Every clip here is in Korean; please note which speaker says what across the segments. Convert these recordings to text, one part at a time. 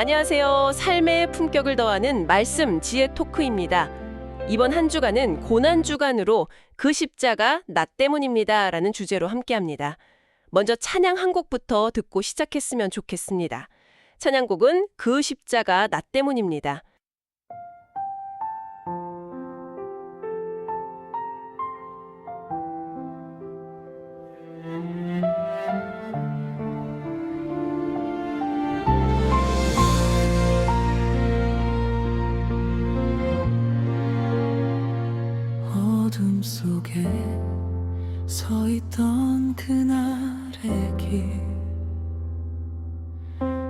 Speaker 1: 안녕하세요. 삶의 품격을 더하는 말씀 지혜 토크입니다. 이번 한 주간은 고난 주간으로 그 십자가 나 때문입니다 라는 주제로 함께합니다. 먼저 찬양 한 곡부터 듣고 시작했으면 좋겠습니다. 찬양곡은 그 십자가 나 때문입니다.
Speaker 2: 어둠 속에 서 있던 그날의 길,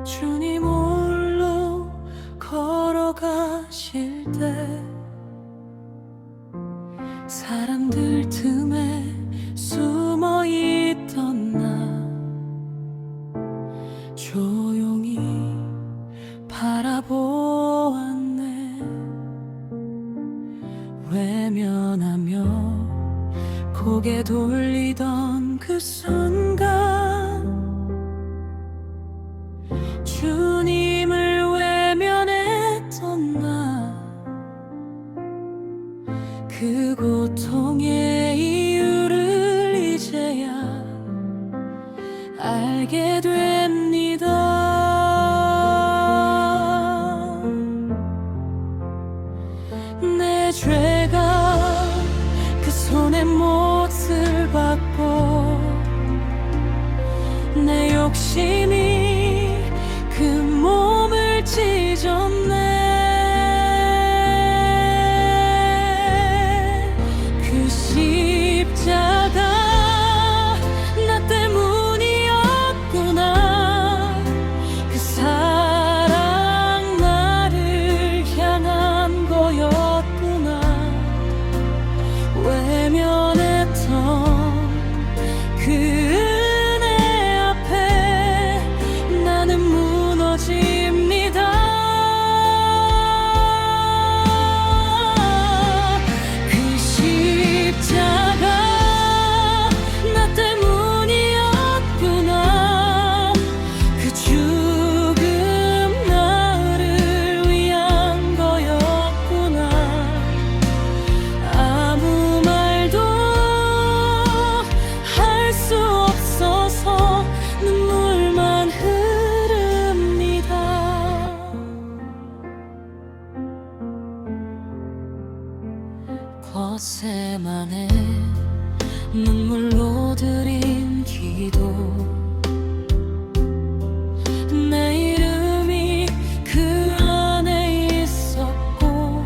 Speaker 2: 주님 홀로 걸어가실 때 사람들 틈에 숨어 있던 나 조용히 바라보았네. 외면하며 고개 돌리던 그 순간 주님을 외면했던 나, 그 고통의 이유를 이제야 알게 됩니다. 내 죄가 그 손에 못을 박고 내 욕심이 그 몸을 찢었네. 그 십자가 나 때문이었구나. 그 사랑 나를 향한 거였구나. 외면했던 그 은혜 앞에 나는 무너집니다. 그 십자가 나 때문이었구나. 그 죽음 나를 위한 거였구나. 아무 말도 할 수 없어서 눈물만 흐릅니다. 겉세만에 눈물로 드린 기도, 내 이름이 그 안에 있었고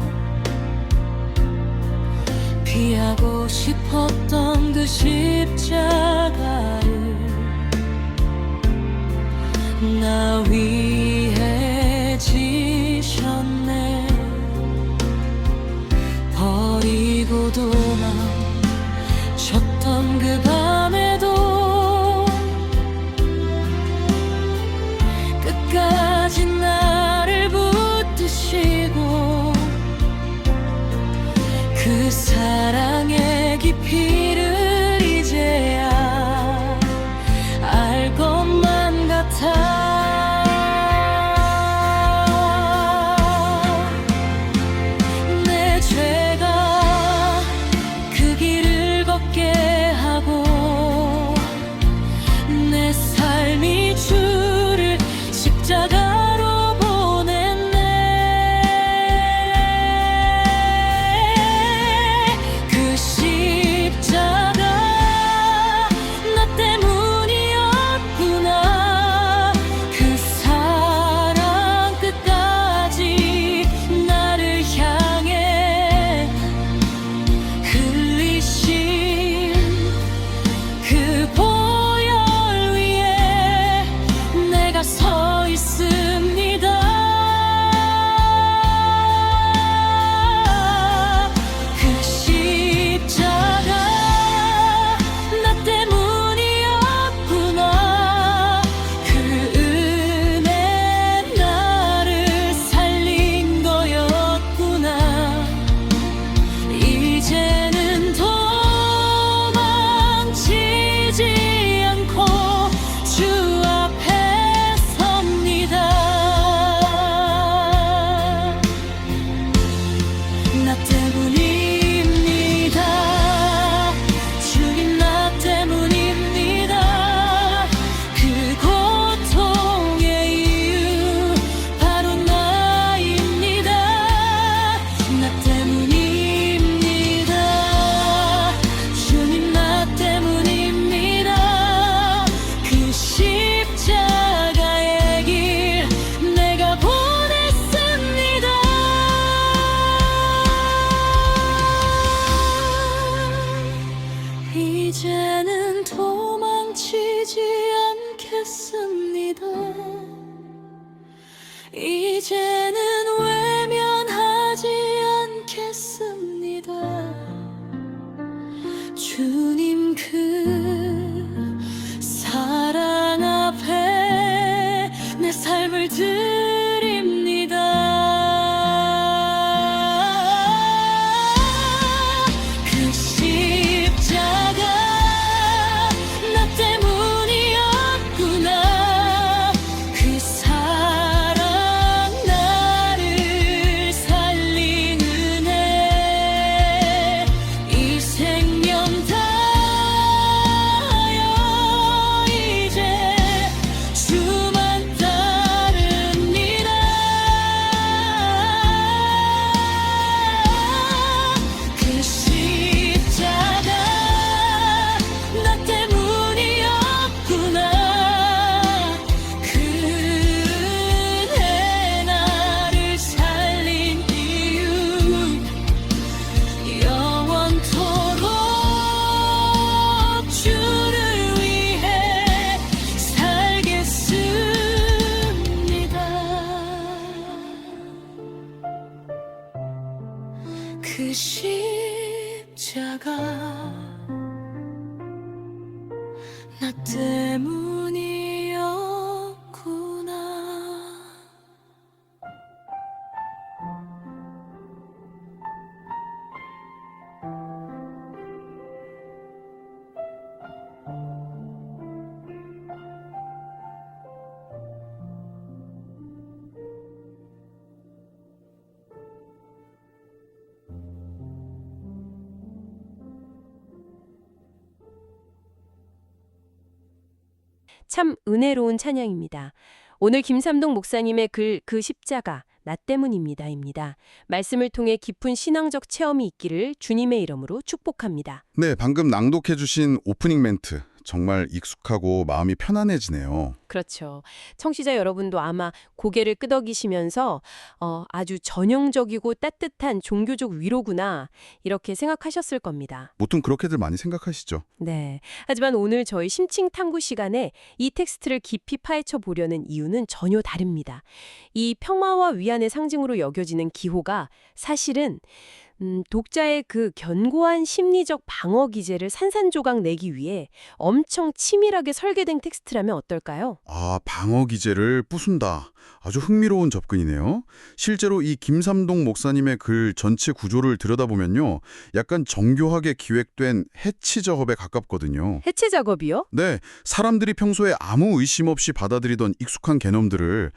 Speaker 2: 피하고 싶었던 그 십자가를 나 위해 지셨네. 버리고 도망쳤던 그 밤에도 끝까지 나를 붙드시고 그 사랑의 깊이를 이제야 알 것만 같아. 내 죄가 그 길을 걷게 하고 내 삶이 주를 십자가로 보냈네. 그 십자가 이제는 외면하지 않겠습니다. 주님 그 사랑 앞에 내 삶을 드립니다. 그 십자가 나 때문이었구나. 그 사랑 나를 살린 은혜 이 생명 다하여 이제 주만 따릅니다. 그 십자가 나 때문이었구나. 그 은혜 나를 살린 이유 영원토록 주를 위해 살겠습니다. 그 십자가 나 때문이었구나.
Speaker 1: 참 은혜로운 찬양입니다. 오늘 김삼동 목사님의 글 그 십자가 나 때문입니다입니다. 말씀을 통해 깊은 신앙적 체험이 있기를 주님의 이름으로 축복합니다.
Speaker 3: 네, 방금 낭독해 주신 오프닝 멘트 정말 익숙하고 마음이 편안해지네요.
Speaker 1: 그렇죠. 청취자 여러분도 아마 고개를 끄덕이시면서 아주 전형적이고 따뜻한 종교적 위로구나 이렇게 생각하셨을 겁니다.
Speaker 3: 보통 그렇게들 많이 생각하시죠.
Speaker 1: 네. 하지만 오늘 저희 심층 탐구 시간에 이 텍스트를 깊이 파헤쳐 보려는 이유는 전혀 다릅니다. 이 평화와 위안의 상징으로 여겨지는 기호가 사실은 독자의 그 견고한 심리적 방어 기제를 산산조각 내기 위해 엄청 치밀하게 설계된 텍스트라면 어떨까요?
Speaker 3: 아, 방어 기제를 부순다. 아주 흥미로운 접근이네요. 실제로 이 김삼동 목사님의 글 전체 구조를 들여다보면요. 약간 정교하게 기획된 해치 작업에 가깝거든요.
Speaker 1: 해체 작업이요?
Speaker 3: 네, 사람들이 평소에 아무 의심 없이 받아들이던 익숙한 개념들을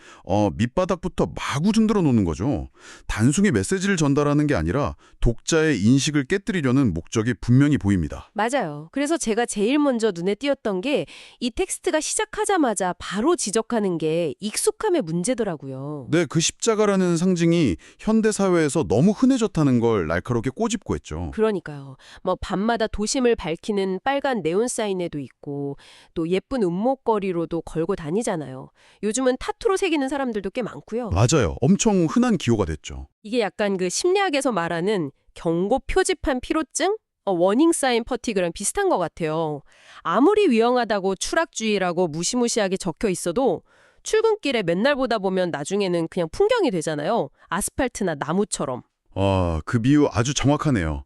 Speaker 3: 밑바닥부터 마구 흔들어 놓는 거죠. 단순히 메시지를 전달하는 게 아니라 독자의 인식을 깨뜨리려는 목적이 분명히 보입니다.
Speaker 1: 맞아요. 그래서 제가 제일 먼저 눈에 띄었던 게 이 텍스트가 시작하자마자 바로 지적하는 게 익숙함의 문제더라고요.
Speaker 3: 네, 그 십자가라는 상징이 현대 사회에서 너무 흔해졌다는 걸 날카롭게 꼬집고 했죠.
Speaker 1: 그러니까요. 뭐 밤마다 도심을 밝히는 빨간 네온 사인에도 있고 또 예쁜 은목걸이로도 걸고 다니잖아요. 요즘은 타투로 새기는 사람들도 꽤 많고요.
Speaker 3: 맞아요. 엄청 흔한 기호가 됐죠.
Speaker 1: 이게 약간 그 심리학에서 말하는 경고 표지판 피로증? 워닝 사인 퍼티그랑 비슷한 것 같아요. 아무리 위험하다고 추락주의라고 무시무시하게 적혀 있어도 출근길에 맨날 보다 보면 나중에는 그냥 풍경이 되잖아요. 아스팔트나 나무처럼.
Speaker 3: 그 비유 아주 정확하네요.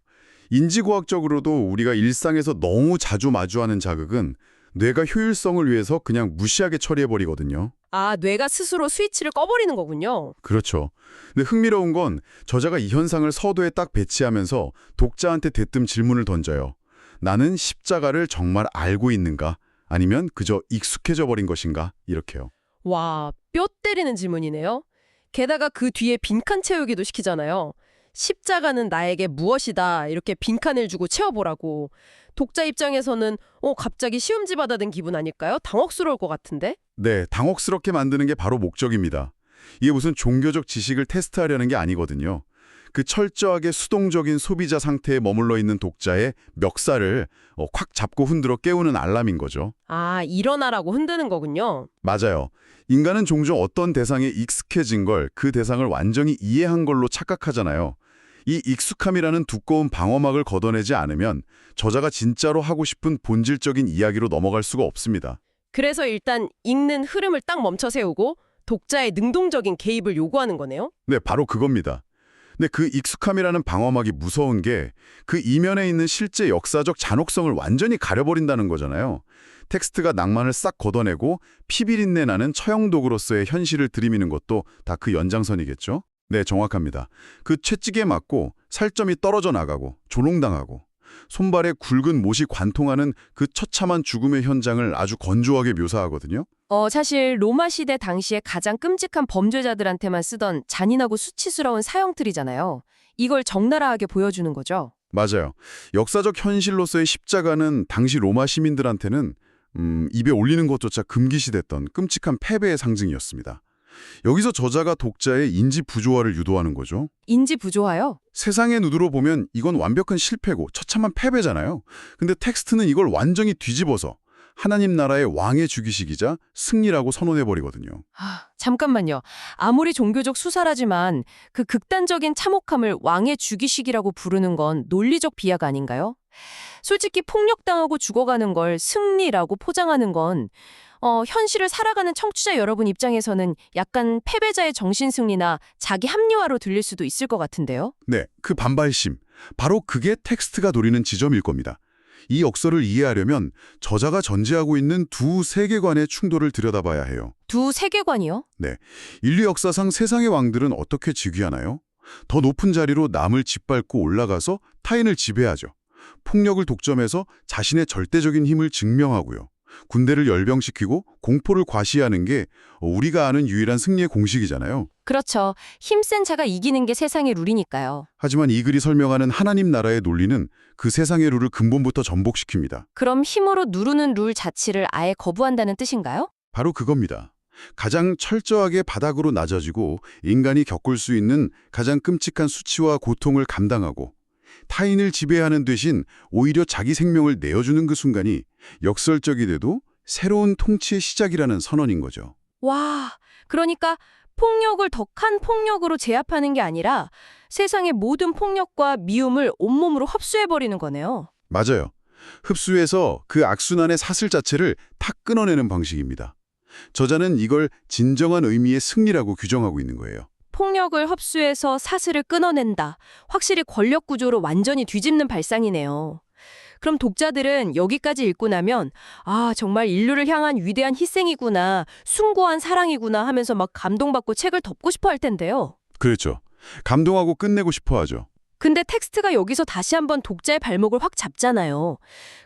Speaker 3: 인지과학적으로도 우리가 일상에서 너무 자주 마주하는 자극은 뇌가 효율성을 위해서 그냥 무시하게 처리해버리거든요.
Speaker 1: 아, 뇌가 스스로 스위치를 꺼버리는 거군요.
Speaker 3: 그렇죠. 근데 흥미로운 건 저자가 이 현상을 서도에 딱 배치하면서 독자한테 대뜸 질문을 던져요. 나는 십자가를 정말 알고 있는가? 아니면 그저 익숙해져 버린 것인가? 이렇게요.
Speaker 1: 와, 뼈 때리는 질문이네요. 게다가 그 뒤에 빈칸 채우기도 시키잖아요. 십자가는 나에게 무엇이다 이렇게 빈칸을 주고 채워보라고. 독자 입장에서는 갑자기 시험지 받아든 기분 아닐까요? 당혹스러울 것 같은데?
Speaker 3: 네, 당혹스럽게 만드는 게 바로 목적입니다. 이게 무슨 종교적 지식을 테스트하려는 게 아니거든요. 그 철저하게 수동적인 소비자 상태에 머물러 있는 독자의 멱살을 콱 잡고 흔들어 깨우는 알람인 거죠.
Speaker 1: 아, 일어나라고 흔드는 거군요.
Speaker 3: 맞아요. 인간은 종종 어떤 대상에 익숙해진 걸 그 대상을 완전히 이해한 걸로 착각하잖아요. 이 익숙함이라는 두꺼운 방어막을 걷어내지 않으면 저자가 진짜로 하고 싶은 본질적인 이야기로 넘어갈 수가 없습니다.
Speaker 1: 그래서 일단 읽는 흐름을 딱 멈춰 세우고 독자의 능동적인 개입을 요구하는 거네요.
Speaker 3: 네, 바로 그겁니다. 근데 그 익숙함이라는 방어막이 무서운 게 그 이면에 있는 실제 역사적 잔혹성을 완전히 가려버린다는 거잖아요. 텍스트가 낭만을 싹 걷어내고 피비린내 나는 처형독으로서의 현실을 들이미는 것도 다 그 연장선이겠죠? 네, 정확합니다. 그 채찍에 맞고 살점이 떨어져 나가고 조롱당하고 손발에 굵은 못이 관통하는 그 처참한 죽음의 현장을 아주 건조하게 묘사하거든요.
Speaker 1: 사실 로마 시대 당시에 가장 끔찍한 범죄자들한테만 쓰던 잔인하고 수치스러운 사형틀이잖아요. 이걸 적나라하게 보여주는 거죠.
Speaker 3: 맞아요. 역사적 현실로서의 십자가는 당시 로마 시민들한테는 입에 올리는 것조차 금기시됐던 끔찍한 패배의 상징이었습니다. 여기서 저자가 독자의 인지 부조화를 유도하는 거죠.
Speaker 1: 인지 부조화요?
Speaker 3: 세상의 눈으로 보면 이건 완벽한 실패고 처참한 패배잖아요. 근데 텍스트는 이걸 완전히 뒤집어서 하나님 나라의 왕의 죽이시기자 승리라고 선언해버리거든요.
Speaker 1: 잠깐만요. 아무리 종교적 수사라지만 그 극단적인 참혹함을 왕의 죽이식이라고 부르는 건 논리적 비약 아닌가요? 솔직히 폭력당하고 죽어가는 걸 승리라고 포장하는 건 현실을 살아가는 청취자 여러분 입장에서는 약간 패배자의 정신승리나 자기 합리화로 들릴 수도 있을 것 같은데요.
Speaker 3: 네, 그 반발심. 바로 그게 텍스트가 노리는 지점일 겁니다. 이 역설을 이해하려면 저자가 전제하고 있는 두 세계관의 충돌을 들여다봐야 해요.
Speaker 1: 두 세계관이요?
Speaker 3: 네, 인류 역사상 세상의 왕들은 어떻게 즉위하나요? 더 높은 자리로 남을 짓밟고 올라가서 타인을 지배하죠. 폭력을 독점해서 자신의 절대적인 힘을 증명하고요. 군대를 열병시키고 공포를 과시하는 게 우리가 아는 유일한 승리의 공식이잖아요.
Speaker 1: 그렇죠. 힘센 자가 이기는 게 세상의 룰이니까요.
Speaker 3: 하지만 이 글이 설명하는 하나님 나라의 논리는 그 세상의 룰을 근본부터 전복시킵니다.
Speaker 1: 그럼 힘으로 누르는 룰 자체를 아예 거부한다는 뜻인가요?
Speaker 3: 바로 그겁니다. 가장 철저하게 바닥으로 낮아지고 인간이 겪을 수 있는 가장 끔찍한 수치와 고통을 감당하고 타인을 지배하는 대신 오히려 자기 생명을 내어주는 그 순간이 역설적이돼도 새로운 통치의 시작이라는 선언인 거죠.
Speaker 1: 와, 그러니까 폭력을 덕한 폭력으로 제압하는 게 아니라 세상의 모든 폭력과 미움을 온몸으로 흡수해버리는 거네요.
Speaker 3: 맞아요. 흡수해서 그 악순환의 사슬 자체를 탁 끊어내는 방식입니다. 저자는 이걸 진정한 의미의 승리라고 규정하고 있는 거예요.
Speaker 1: 폭력을 흡수해서 사슬을 끊어낸다. 확실히 권력 구조로 완전히 뒤집는 발상이네요. 그럼 독자들은 여기까지 읽고 나면 정말 인류를 향한 위대한 희생이구나, 숭고한 사랑이구나 하면서 막 감동받고 책을 덮고 싶어 할 텐데요.
Speaker 3: 그렇죠. 감동하고 끝내고 싶어 하죠.
Speaker 1: 근데 텍스트가 여기서 다시 한번 독자의 발목을 확 잡잖아요.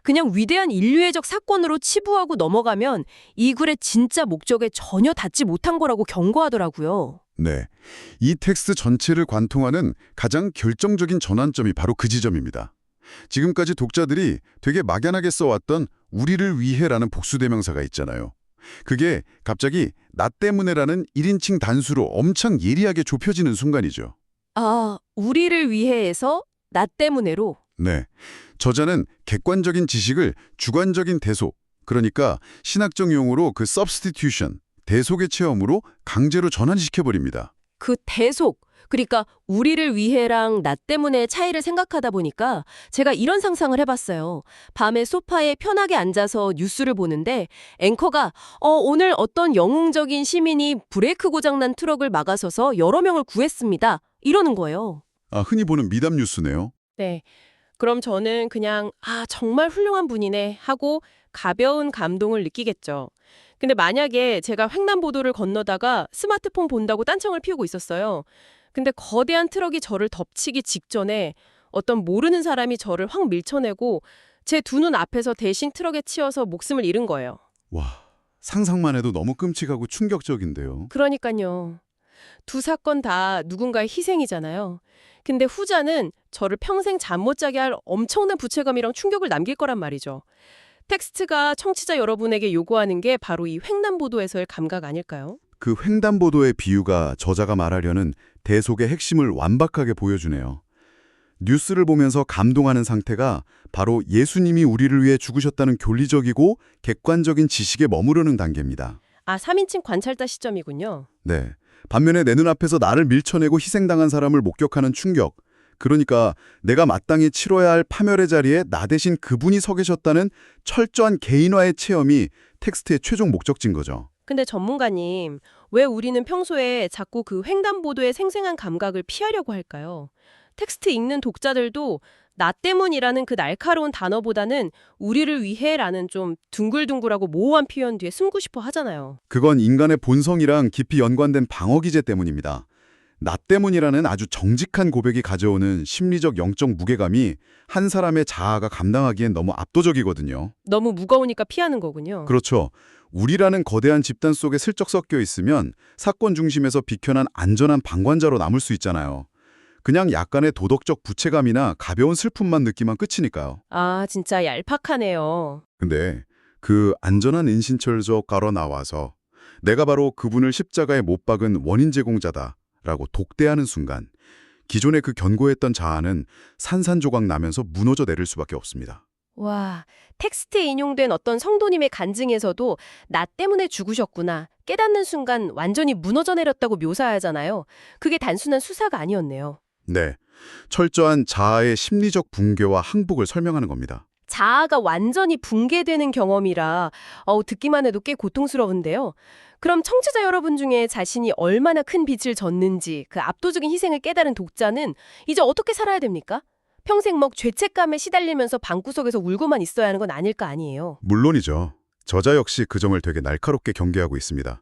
Speaker 1: 그냥 위대한 인류애적 사건으로 치부하고 넘어가면 이 글의 진짜 목적에 전혀 닿지 못한 거라고 경고하더라고요.
Speaker 3: 네, 이 텍스트 전체를 관통하는 가장 결정적인 전환점이 바로 그 지점입니다. 지금까지 독자들이 되게 막연하게 써왔던 우리를 위해라는 복수대명사가 있잖아요. 그게 갑자기 나 때문에라는 1인칭 단수로 엄청 예리하게 좁혀지는 순간이죠.
Speaker 1: 우리를 위해에서 나 때문에로.
Speaker 3: 네, 저자는 객관적인 지식을 주관적인 대속, 그러니까 신학적 용어로 그 substitution, 대속의 체험으로 강제로 전환시켜버립니다.
Speaker 1: 그 대속, 그러니까 우리를 위해랑 나 때문에 차이를 생각하다 보니까 제가 이런 상상을 해봤어요. 밤에 소파에 편하게 앉아서 뉴스를 보는데 앵커가 오늘 어떤 영웅적인 시민이 브레이크 고장난 트럭을 막아서서 여러 명을 구했습니다. 이러는 거예요.
Speaker 3: 흔히 보는 미담 뉴스네요.
Speaker 1: 네. 그럼 저는 그냥 정말 훌륭한 분이네 하고 가벼운 감동을 느끼겠죠. 근데 만약에 제가 횡단보도를 건너다가 스마트폰 본다고 딴청을 피우고 있었어요. 근데 거대한 트럭이 저를 덮치기 직전에 어떤 모르는 사람이 저를 확 밀쳐내고 제 두 눈 앞에서 대신 트럭에 치여서 목숨을 잃은 거예요.
Speaker 3: 와, 상상만 해도 너무 끔찍하고 충격적인데요.
Speaker 1: 그러니까요. 두 사건 다 누군가의 희생이잖아요. 근데 후자는 저를 평생 잠 못 자게 할 엄청난 부채감이랑 충격을 남길 거란 말이죠. 텍스트가 청취자 여러분에게 요구하는 게 바로 이 횡단보도에서의 감각 아닐까요?
Speaker 3: 그 횡단보도의 비유가 저자가 말하려는 대속의 핵심을 완벽하게 보여주네요. 뉴스를 보면서 감동하는 상태가 바로 예수님이 우리를 위해 죽으셨다는 교리적이고 객관적인 지식에 머무르는 단계입니다.
Speaker 1: 3인칭 관찰자 시점이군요.
Speaker 3: 네. 반면에 내 눈앞에서 나를 밀쳐내고 희생당한 사람을 목격하는 충격, 그러니까 내가 마땅히 치러야 할 파멸의 자리에 나 대신 그분이 서 계셨다는 철저한 개인화의 체험이 텍스트의 최종 목적지인 거죠.
Speaker 1: 근데 전문가님, 왜 우리는 평소에 자꾸 그 횡단보도의 생생한 감각을 피하려고 할까요? 텍스트 읽는 독자들도 나 때문이라는 그 날카로운 단어보다는 우리를 위해라는 좀 둥글둥글하고 모호한 표현 뒤에 숨고 싶어 하잖아요.
Speaker 3: 그건 인간의 본성이랑 깊이 연관된 방어 기제 때문입니다. 나 때문이라는 아주 정직한 고백이 가져오는 심리적 영적 무게감이 한 사람의 자아가 감당하기엔 너무 압도적이거든요.
Speaker 1: 너무 무거우니까 피하는 거군요.
Speaker 3: 그렇죠. 우리라는 거대한 집단 속에 슬쩍 섞여 있으면 사건 중심에서 비켜난 안전한 방관자로 남을 수 있잖아요. 그냥 약간의 도덕적 부채감이나 가벼운 슬픔만 느끼면 끝이니까요.
Speaker 1: 아, 진짜 얄팍하네요.
Speaker 3: 근데 그 안전한 인신철저 깔아 나와서 내가 바로 그분을 십자가에 못 박은 원인 제공자다라고 독대하는 순간 기존의 그 견고했던 자아는 산산조각 나면서 무너져 내릴 수밖에 없습니다.
Speaker 1: 와, 텍스트에 인용된 어떤 성도님의 간증에서도 나 때문에 죽으셨구나 깨닫는 순간 완전히 무너져 내렸다고 묘사하잖아요. 그게 단순한 수사가 아니었네요.
Speaker 3: 네, 철저한 자아의 심리적 붕괴와 항복을 설명하는 겁니다.
Speaker 1: 자아가 완전히 붕괴되는 경험이라 듣기만 해도 꽤 고통스러운데요. 그럼 청취자 여러분 중에 자신이 얼마나 큰 빚을 졌는지 그 압도적인 희생을 깨달은 독자는 이제 어떻게 살아야 됩니까? 평생 죄책감에 시달리면서 방구석에서 울고만 있어야 하는 건 아닐 거 아니에요.
Speaker 3: 물론이죠. 저자 역시 그 점을 되게 날카롭게 경계하고 있습니다.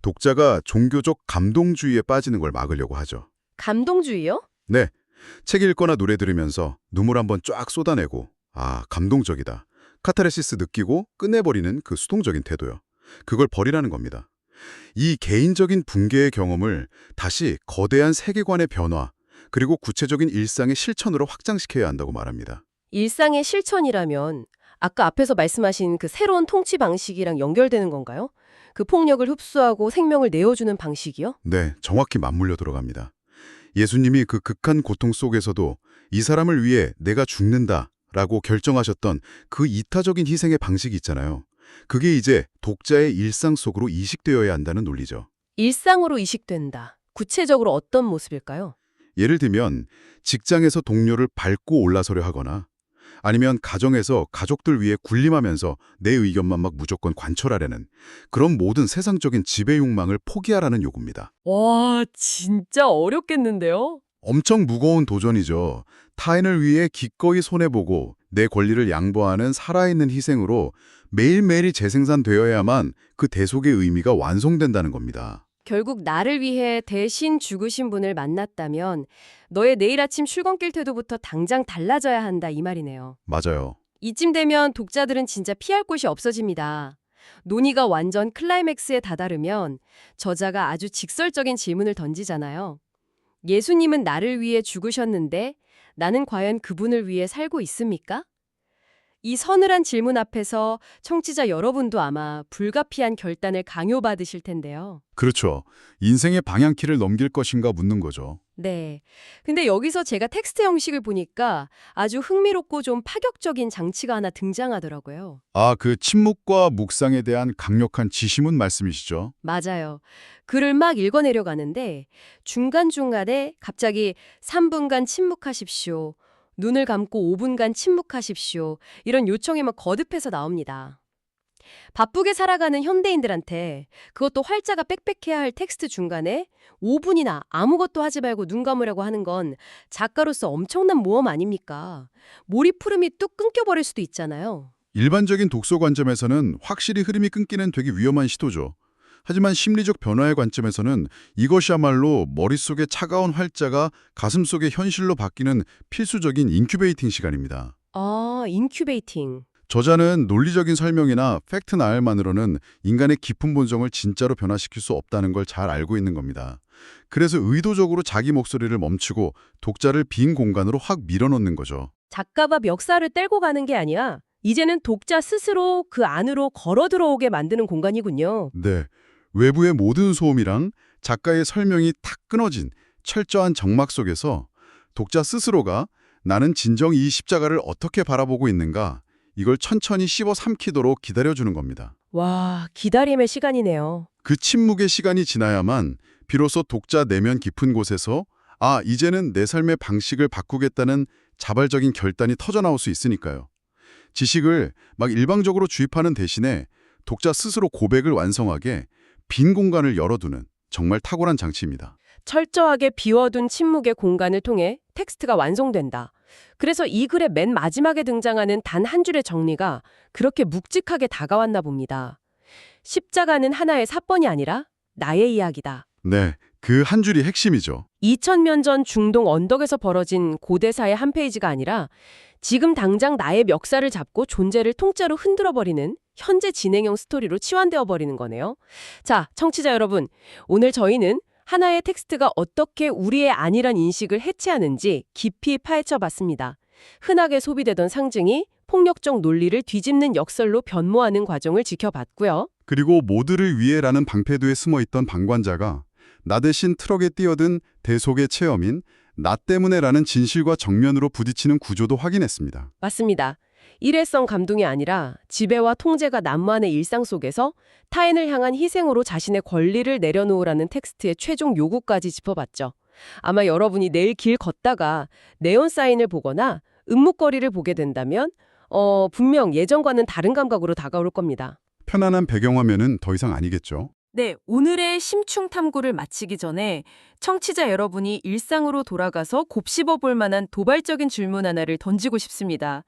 Speaker 3: 독자가 종교적 감동주의에 빠지는 걸 막으려고 하죠.
Speaker 1: 감동주의요?
Speaker 3: 네, 책 읽거나 노래 들으면서 눈물 한번 쫙 쏟아내고 아, 감동적이다. 카타르시스 느끼고 끝내버리는 그 수동적인 태도요. 그걸 버리라는 겁니다. 이 개인적인 붕괴의 경험을 다시 거대한 세계관의 변화, 그리고 구체적인 일상의 실천으로 확장시켜야 한다고 말합니다.
Speaker 1: 일상의 실천이라면 아까 앞에서 말씀하신 그 새로운 통치 방식이랑 연결되는 건가요? 그 폭력을 흡수하고 생명을 내어주는 방식이요?
Speaker 3: 네, 정확히 맞물려 들어갑니다. 예수님이 그 극한 고통 속에서도 이 사람을 위해 내가 죽는다라고 결정하셨던 그 이타적인 희생의 방식이 있잖아요. 그게 이제 독자의 일상 속으로 이식되어야 한다는 논리죠.
Speaker 1: 일상으로 이식된다. 구체적으로 어떤 모습일까요?
Speaker 3: 예를 들면 직장에서 동료를 밟고 올라서려 하거나 아니면 가정에서 가족들 위해 군림하면서 내 의견만 막 무조건 관철하려는 그런 모든 세상적인 지배 욕망을 포기하라는 요구입니다.
Speaker 1: 와, 진짜 어렵겠는데요?
Speaker 3: 엄청 무거운 도전이죠. 타인을 위해 기꺼이 손해보고 내 권리를 양보하는 살아있는 희생으로 매일매일이 재생산되어야만 그 대속의 의미가 완성된다는 겁니다.
Speaker 1: 결국 나를 위해 대신 죽으신 분을 만났다면 너의 내일 아침 출근길 태도부터 당장 달라져야 한다 이 말이네요.
Speaker 3: 맞아요.
Speaker 1: 이쯤 되면 독자들은 진짜 피할 곳이 없어집니다. 논의가 완전 클라이맥스에 다다르면 저자가 아주 직설적인 질문을 던지잖아요. 예수님은 나를 위해 죽으셨는데 나는 과연 그분을 위해 살고 있습니까? 이 서늘한 질문 앞에서 청취자 여러분도 아마 불가피한 결단을 강요받으실 텐데요.
Speaker 3: 그렇죠. 인생의 방향키를 넘길 것인가 묻는 거죠.
Speaker 1: 네. 근데 여기서 제가 텍스트 형식을 보니까 아주 흥미롭고 좀 파격적인 장치가 하나 등장하더라고요.
Speaker 3: 아, 그 침묵과 묵상에 대한 강력한 지시문 말씀이시죠?
Speaker 1: 맞아요. 글을 막 읽어내려 가는데 중간중간에 갑자기 3분간 침묵하십시오. 눈을 감고 5분간 침묵하십시오. 이런 요청이 막 거듭해서 나옵니다. 바쁘게 살아가는 현대인들한테 그것도 활자가 빽빽해야 할 텍스트 중간에 5분이나 아무것도 하지 말고 눈 감으라고 하는 건 작가로서 엄청난 모험 아닙니까? 몰입 흐름이 뚝 끊겨버릴 수도 있잖아요.
Speaker 3: 일반적인 독서 관점에서는 확실히 흐름이 끊기는 되게 위험한 시도죠. 하지만 심리적 변화의 관점에서는 이것이야말로 머릿속의 차가운 활자가 가슴속의 현실로 바뀌는 필수적인 인큐베이팅 시간입니다.
Speaker 1: 아, 인큐베이팅.
Speaker 3: 저자는 논리적인 설명이나 팩트 나열만으로는 인간의 깊은 본성을 진짜로 변화시킬 수 없다는 걸 잘 알고 있는 겁니다. 그래서 의도적으로 자기 목소리를 멈추고 독자를 빈 공간으로 확 밀어넣는 거죠.
Speaker 1: 작가가 멱살을 떼고 가는 게 아니라 이제는 독자 스스로 그 안으로 걸어 들어오게 만드는 공간이군요.
Speaker 3: 네, 외부의 모든 소음이랑 작가의 설명이 탁 끊어진 철저한 정막 속에서 독자 스스로가 나는 진정 이 십자가를 어떻게 바라보고 있는가 이걸 천천히 씹어 삼키도록 기다려주는 겁니다.
Speaker 1: 와, 기다림의 시간이네요.
Speaker 3: 그 침묵의 시간이 지나야만 비로소 독자 내면 깊은 곳에서 아, 이제는 내 삶의 방식을 바꾸겠다는 자발적인 결단이 터져나올 수 있으니까요. 지식을 막 일방적으로 주입하는 대신에 독자 스스로 고백을 완성하게 빈 공간을 열어두는 정말 탁월한 장치입니다.
Speaker 1: 철저하게 비워둔 침묵의 공간을 통해 텍스트가 완성된다. 그래서 이 글의 맨 마지막에 등장하는 단 한 줄의 정리가 그렇게 묵직하게 다가왔나 봅니다. 십자가는 하나의 사건이 아니라 나의 이야기다.
Speaker 3: 네, 그 한 줄이 핵심이죠.
Speaker 1: 2000년 전 중동 언덕에서 벌어진 고대사의 한 페이지가 아니라 지금 당장 나의 멱살을 잡고 존재를 통째로 흔들어버리는 현재 진행형 스토리로 치환되어 버리는 거네요. 자, 청취자 여러분, 오늘 저희는 하나의 텍스트가 어떻게 우리의 아니란 인식을 해체하는지 깊이 파헤쳐 봤습니다. 흔하게 소비되던 상징이 폭력적 논리를 뒤집는 역설로 변모하는 과정을 지켜봤고요.
Speaker 3: 그리고 모두를 위해라는 방패도에 숨어있던 방관자가 나 대신 트럭에 뛰어든 대속의 체험인 나 때문에라는 진실과 정면으로 부딪히는 구조도 확인했습니다.
Speaker 1: 맞습니다. 일회성 감동이 아니라 지배와 통제가 난무하는 일상 속에서 타인을 향한 희생으로 자신의 권리를 내려놓으라는 텍스트의 최종 요구까지 짚어봤죠. 아마 여러분이 내일 길 걷다가 네온 사인을 보거나 음묵거리를 보게 된다면 분명 예전과는 다른 감각으로 다가올 겁니다.
Speaker 3: 편안한 배경화면은 더 이상 아니겠죠.
Speaker 1: 네, 오늘의 심층 탐구를 마치기 전에 청취자 여러분이 일상으로 돌아가서 곱씹어 볼 만한 도발적인 질문 하나를 던지고 싶습니다.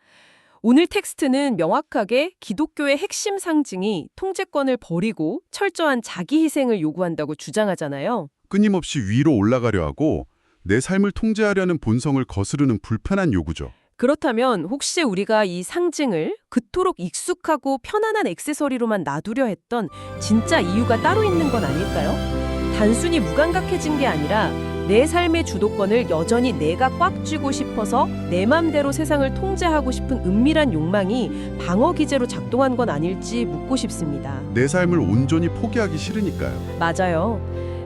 Speaker 1: 오늘 텍스트는 명확하게 기독교의 핵심 상징이 통제권을 버리고 철저한 자기 희생을 요구한다고 주장하잖아요.
Speaker 3: 끊임없이 위로 올라가려 하고 내 삶을 통제하려는 본성을 거스르는 불편한 요구죠.
Speaker 1: 그렇다면 혹시 우리가 이 상징을 그토록 익숙하고 편안한 액세서리로만 놔두려 했던 진짜 이유가 따로 있는 건 아닐까요? 단순히 무감각해진 게 아니라 내 삶의 주도권을 여전히 내가 꽉 쥐고 싶어서 내 맘대로 세상을 통제하고 싶은 은밀한 욕망이 방어 기제로 작동한 건 아닐지 묻고 싶습니다.
Speaker 3: 내 삶을 온전히 포기하기 싫으니까요.
Speaker 1: 맞아요.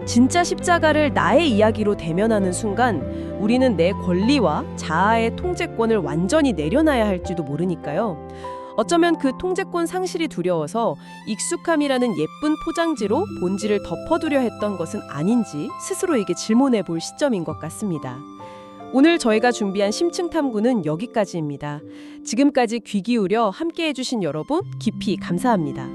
Speaker 1: 진짜 십자가를 나의 이야기로 대면하는 순간 우리는 내 권리와 자아의 통제권을 완전히 내려놔야 할지도 모르니까요. 어쩌면 그 통제권 상실이 두려워서 익숙함이라는 예쁜 포장지로 본질을 덮어두려 했던 것은 아닌지 스스로에게 질문해 볼 시점인 것 같습니다. 오늘 저희가 준비한 심층 탐구는 여기까지입니다. 지금까지 귀 기울여 함께해 주신 여러분 깊이 감사합니다.